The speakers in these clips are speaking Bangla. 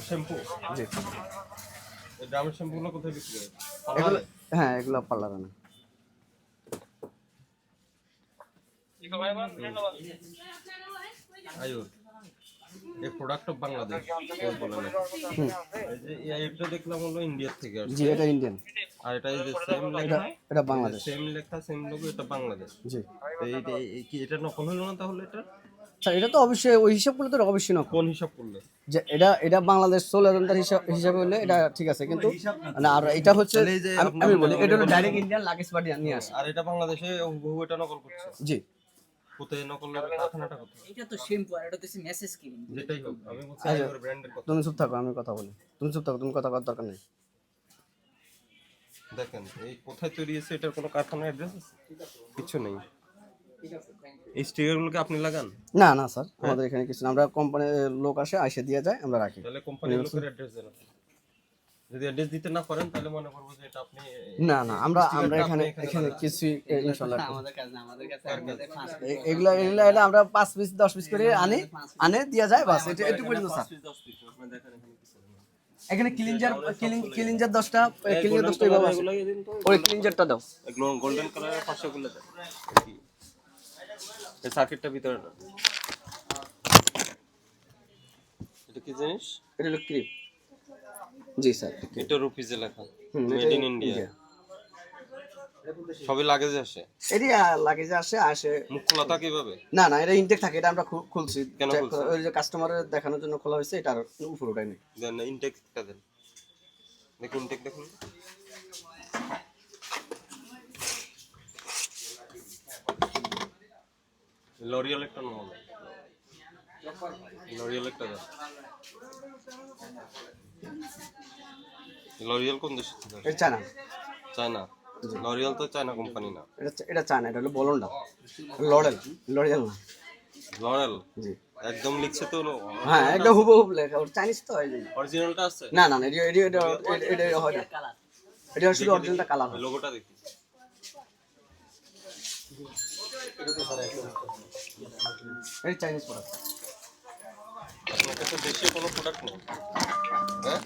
শ্যাম্পু। জি। এই দামের শ্যাম্পুগুলো কোথায় বিক্রি হয়? এগুলো হ্যাঁ, এগুলো পার্লারে না। আয়ুর এই প্রোডাক্ট অফ বাংলাদেশ বলে না। এই যে এই আয়ুরটা দেখলাম হলো ইন্ডিয়া থেকে জি, আসছে। এটা ইন্ডিয়ান। আর এটা এই যে সেম এটা লেখা, এটা বাংলাদেশ। সেম লেখা সেম লোগো, এটা বাংলাদেশ। জি তো এইটা কি এটা নকল হলো না তাহলে? এটা স্যার, এটা তো অবশ্যই ওই হিসাব করলে তো অবশ্যই নকল। কোন হিসাব করলে? যে এটা বাংলাদেশ সোল এজেন্টার হিসাবে হলে এটা ঠিক আছে, কিন্তু না, আর এটা হচ্ছে তাহলে এই যে আমি বলি এটা হলো ডাইরেক্ট ইন্ডিয়ান লাগেজ পার্টি নিয়ে আসে। আর এটা বাংলাদেশে বহু এটা নকল করছে। জি। কোথায় নকলের কারখানাটা কোথায়? এটা তো শ্যাম্পু আর এটা তো মেসেজ ক্রিম। যেটাই হোক, আমি বলছি আচ্ছা, আইওর ব্র্যান্ডের কথা। তুমি চুপ থাকো, আমি কথা বলি। তুমি চুপ থাকো, তুমি কথা করার দরকার নেই। দেখেন এই কোথায় তৈরি হয়েছে এটার কোনো কারখানার অ্যাড্রেস আছে? কিছু নেই। এই স্টিকারগুলোকে আপনি লাগান? না না স্যার, আমাদের এখানে কিছু না, আমরা কোম্পানির লোক এসে দিয়ে যায়, আমরা রাখি। তাহলে কোম্পানির লোকের অ্যাড্রেস দেন আপনি। যদি অ্যাড্রেস দিতে না পারেন তাহলে মনে করবো যে এটা আপনি না না, আমরা স্টিকারটা এখানে আপনি এখানে কিছুই ইনশাআল্লাহ আমাদের কাছে না, আমাদের কাছে এগুলা এটা আমরা 5 পিস 10 পিস করে আনে দিয়ে যায়, বাস এটা একটু পর্যন্ত স্যার। আপনি দেখেন এখানে কিছু নেই। এখানে ক্লিনজার 10টা, ক্লিনজার 10টা এভাবে আছে। এগুলো দিন তো। ওই ক্লিনজারটা দাও। এগুলো গোল্ডেন কালারের পাশে গুলো দেন। এই সার্কিটটা ভিতরে না। এটা কি জিনিস? এটা হলো ক্রিপ। জি স্যার। এটা রুপিজে লেখা, এটা মেড ইন ইন্ডিয়া। সবই লাগেজে আসে। এটি লাগেজে আসে। মুখ খোলা থাকে কিভাবে? না না, এটা ইনটেক থাকে, এটা আমরা খুলছি। কেন খুলছেন? ওই যে কাস্টমারের দেখানোর জন্য খোলা হয়েছে, এটার উপর ওটাই নেই। দেন না, ইনটেকটা দেন। দেখুন ইনটেক দেখুন। লরিয়াল একটা নাও। লরিয়াল একটা দাও। লরিয়াল কোন দেশ থেকে? এটা চায়না। চায়না। লরিয়াল তো চায়না কোম্পানি না। এটা চায়না, এটা হলো বলন্ডা। লরিয়াল না। লরেল। জি। একদম লিখছে তো। হ্যাঁ, একদম হুবহু লেখা, ওর চাইনিজ তো এই জন্য। অরিজিনালটা আছে? না না, এটা হয় না। এটা শুধু অরিজিনালটা কালার হয়। লোগোটা দেখি। এটা চাইনিজ প্রোডাক্ট। আপনার কাছে দেশীয় কোনো প্রোডাক্ট নেই? হ্যাঁ,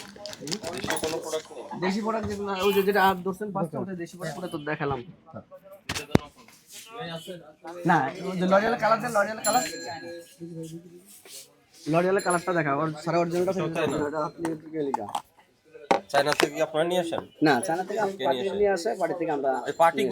দেশীয় কোনো প্রোডাক্ট নেই? দেশি প্রোডাক্ট যেগুলো, ওই যে যেটা ধরছেন ফার্স্টে, ওটা দেশি প্রোডাক্ট তো দেখালাম না। ওই যে লরিয়াল কালার দেন, লরিয়ালের কালারটা দেখা, ওর সারা অরিজিনালটা এটা আপনি লিখা। চায়না থেকে কি আপনারা নিয়ে আসেন? না, চায়না থেকে আমি পার্টি নিয়ে আসে, পার্টি থেকে আমরা এই পার্টিগুলো